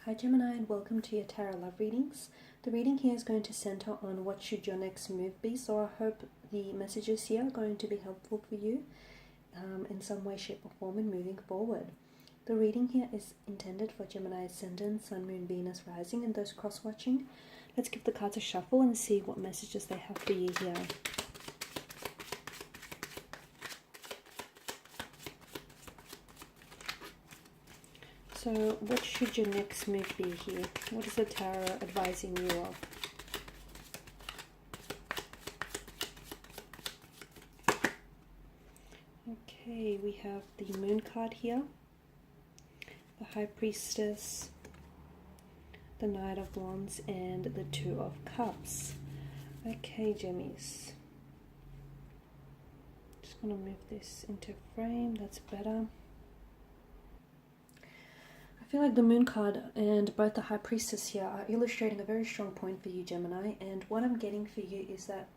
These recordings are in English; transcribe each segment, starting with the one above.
Hi Gemini, and welcome to your tarot love readings. The reading here is going to center on what should your next move be, so I hope the messages here are going to be helpful for you in some way, shape or form in moving forward. The reading here is intended for Gemini Ascendant, Sun, Moon, Venus, Rising, and those cross-watching. Let's give the cards a shuffle and see what messages they have for you here. So what should your next move be here? What is the tarot advising you of? Okay, we have the Moon card here, the High Priestess, the Knight of Wands, and the Two of Cups. Okay, Gemmies. Just going to move this into frame, that's better. I feel like the Moon card and both the High Priestess here are illustrating a very strong point for you, Gemini. And what I'm getting for you is that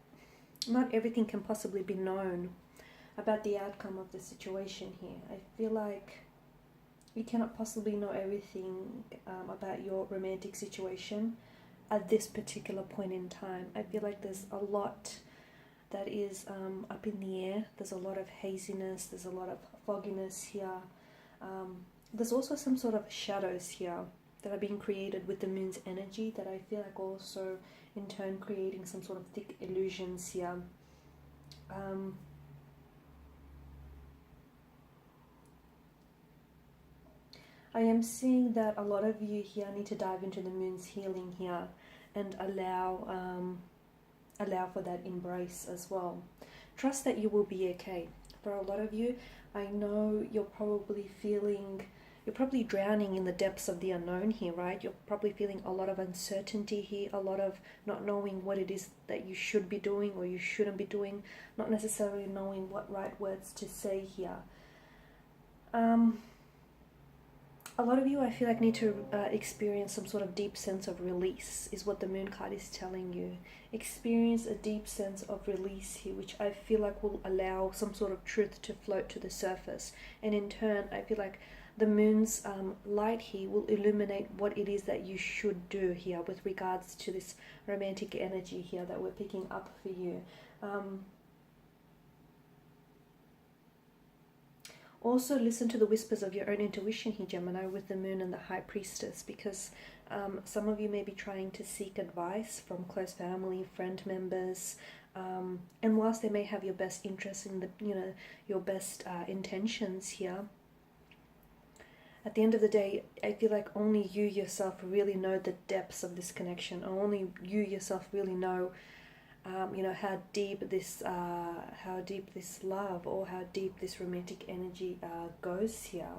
not everything can possibly be known about the outcome of the situation here. I feel like you cannot possibly know everything about your romantic situation at this particular point in time. I feel like there's a lot that is up in the air. There's a lot of haziness. There's a lot of fogginess here. There's also some sort of shadows here that are being created with the moon's energy that I feel like also in turn creating some sort of thick illusions here. I am seeing that a lot of you here need to dive into the moon's healing here and allow for that embrace as well. Trust that you will be okay. For a lot of you, I know you're probably drowning in the depths of the unknown here, right? You're probably feeling a lot of uncertainty here, a lot of not knowing what it is that you should be doing or you shouldn't be doing, not necessarily knowing what right words to say here. A lot of you, I feel like, need to experience some sort of deep sense of release, is what the Moon card is telling you. Experience a deep sense of release here, which I feel like will allow some sort of truth to float to the surface. And in turn, I feel like the Moon's light here will illuminate what it is that you should do here with regards to this romantic energy here that we're picking up for you. Also listen to the whispers of your own intuition here, Gemini, with the Moon and the High Priestess, because some of you may be trying to seek advice from close family, friend members, and whilst they may have your best interests in your best intentions here, at the end of the day, I feel like only you yourself really know the depths of this connection. Only you yourself really know how deep this love or how deep this romantic energy goes here.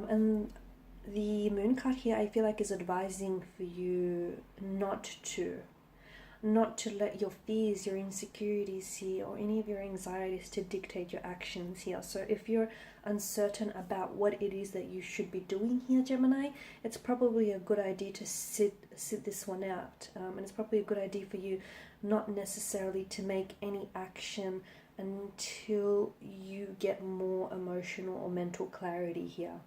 And the Moon card here, I feel like, is advising for you not to let your fears, your insecurities here, or any of your anxieties to dictate your actions here. So if you're uncertain about what it is that you should be doing here, Gemini, it's probably a good idea to sit this one out. And it's probably a good idea for you not necessarily to make any action until you get more emotional or mental clarity here.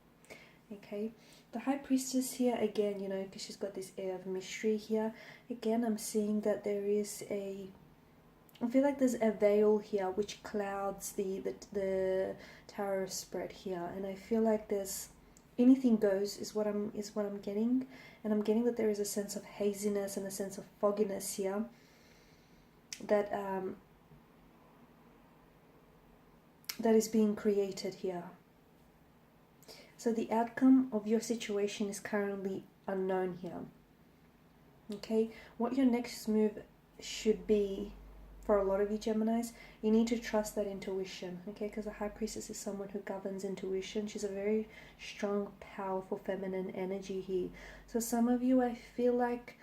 Okay, the High Priestess here, again, because she's got this air of mystery here, again, I'm seeing that there is I feel like there's a veil here which clouds the tarot spread here, and I feel like there's anything goes is what I'm getting, and I'm getting that there is a sense of haziness and a sense of fogginess here that that is being created here. So the outcome of your situation is currently unknown here. Okay, what your next move should be for a lot of you Geminis, you need to trust that intuition, okay? Because the High Priestess is someone who governs intuition. She's a very strong, powerful, feminine energy here. So some of you, I feel like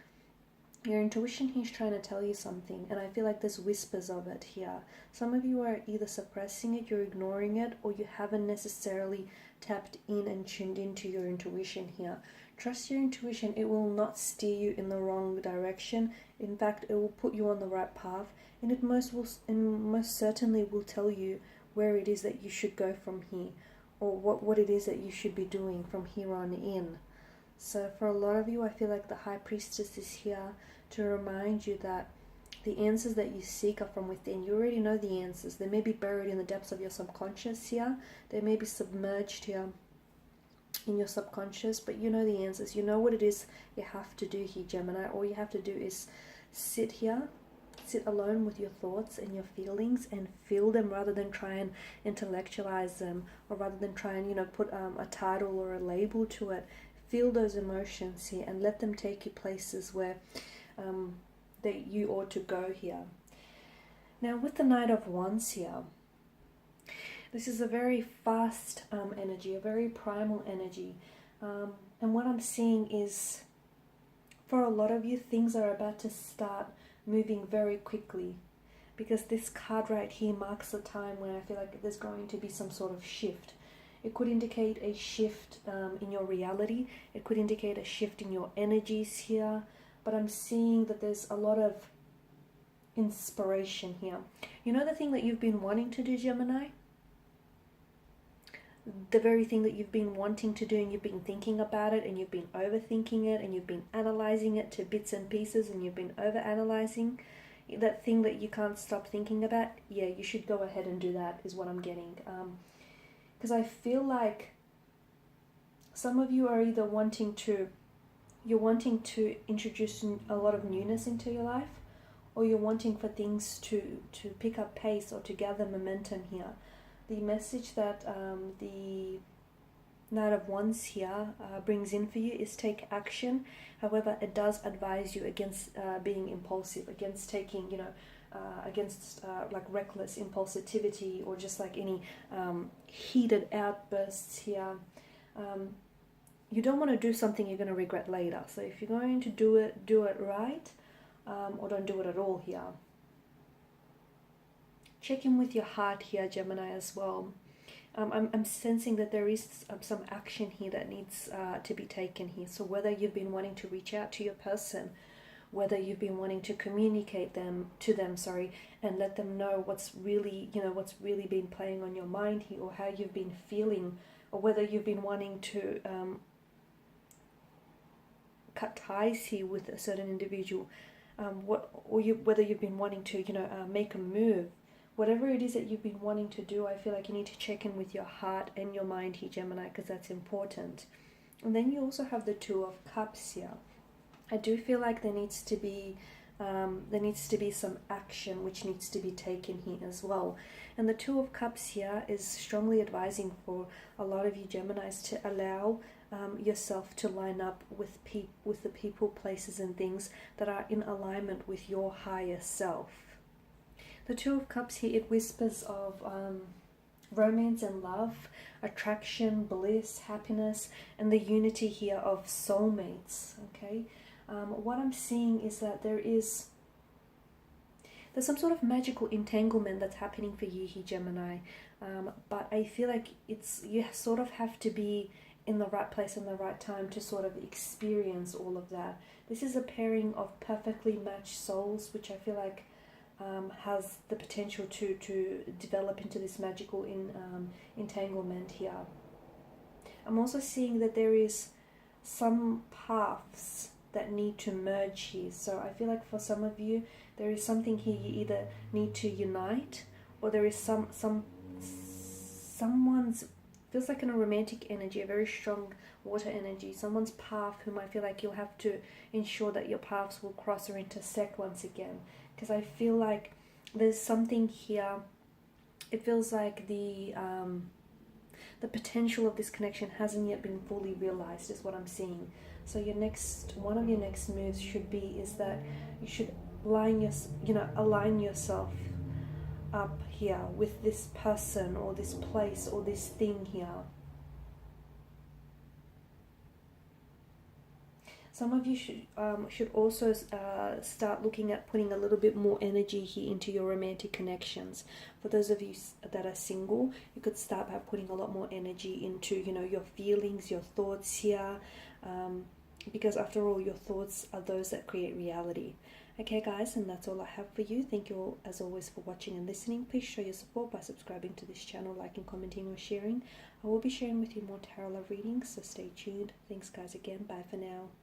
your intuition here is trying to tell you something, and I feel like there's whispers of it here. Some of you are either suppressing it, you're ignoring it, or you haven't necessarily tapped in and tuned into your intuition here. Trust your intuition. It will not steer you in the wrong direction. In fact, it will put you on the right path, and it most certainly will tell you where it is that you should go from here, or what it is that you should be doing from here on in. So for a lot of you, I feel like the High Priestess is here to remind you that the answers that you seek are from within. You already know the answers. They may be buried in the depths of your subconscious here. They may be submerged here in your subconscious, but you know the answers. You know what it is you have to do here, Gemini. All you have to do is sit here, sit alone with your thoughts and your feelings and feel them, rather than try and intellectualize them, or rather than try and, you know, put a title or a label to it. Feel those emotions here and let them take you places where that you ought to go here. Now with the Knight of Wands here, this is a very fast energy, a very primal energy. And what I'm seeing is, for a lot of you, things are about to start moving very quickly, because this card right here marks a time when I feel like there's going to be some sort of shift. It could indicate a shift in your reality. It could indicate a shift in your energies here. But I'm seeing that there's a lot of inspiration here. You know the thing that you've been wanting to do, Gemini? The very thing that you've been wanting to do, and you've been thinking about it, and you've been overthinking it, and you've been analyzing it to bits and pieces, and you've been over-analyzing. That thing that you can't stop thinking about, yeah, you should go ahead and do that, is what I'm getting. Because I feel like some of you are either wanting to introduce a lot of newness into your life, or you're wanting for things to pick up pace or to gather momentum here. The message that the Knight of Wands here brings in for you is take action. However, it does advise you against being impulsive, against taking, against like reckless impulsivity, or just like any heated outbursts here. You don't want to do something you're going to regret later. So if you're going to do it right, or don't do it at all here. Check in with your heart here, Gemini, as well. I'm sensing that there is some action here that needs to be taken here. So whether you've been wanting to reach out to your person, whether you've been wanting to communicate to them, and let them know what's really been playing on your mind here, or how you've been feeling, or whether you've been wanting to cut ties here with a certain individual, whether you've been wanting to make a move, whatever it is that you've been wanting to do, I feel like you need to check in with your heart and your mind here, Gemini, because that's important. And then you also have the Two of Cups here. I do feel like there needs to be some action which needs to be taken here as well. And the Two of Cups here is strongly advising for a lot of you Geminis to allow yourself to line up with the people, places and things that are in alignment with your higher self. The Two of Cups here, it whispers of romance and love, attraction, bliss, happiness, and the unity here of soulmates. Okay, what I'm seeing is that there's some sort of magical entanglement that's happening for you here, Gemini. But I feel like you sort of have to be in the right place and the right time to sort of experience all of that. This is a pairing of perfectly matched souls, which I feel like has the potential to develop into this magical entanglement here. I'm also seeing that there is some paths that need to merge here. So I feel like for some of you, there is something here you either need to unite, or there is someone's, feels like in a romantic energy, a very strong water energy, someone's path whom I feel like you'll have to ensure that your paths will cross or intersect once again. Because I feel like there's something here, it feels like the potential of this connection hasn't yet been fully realized, is what I'm seeing. So one of your next moves should be is that you should align yourself up here with this person or this place or this thing here. Some of you should also start looking at putting a little bit more energy here into your romantic connections. For those of you that are single, you could start by putting a lot more energy into, your feelings, your thoughts here. because after all, your thoughts are those that create reality. Okay guys, and that's all I have for you. Thank you all as always for watching and listening. Please show your support by subscribing to this channel, liking, commenting or sharing. I will be sharing with you more tarot love readings, so stay tuned. Thanks guys again. Bye for now.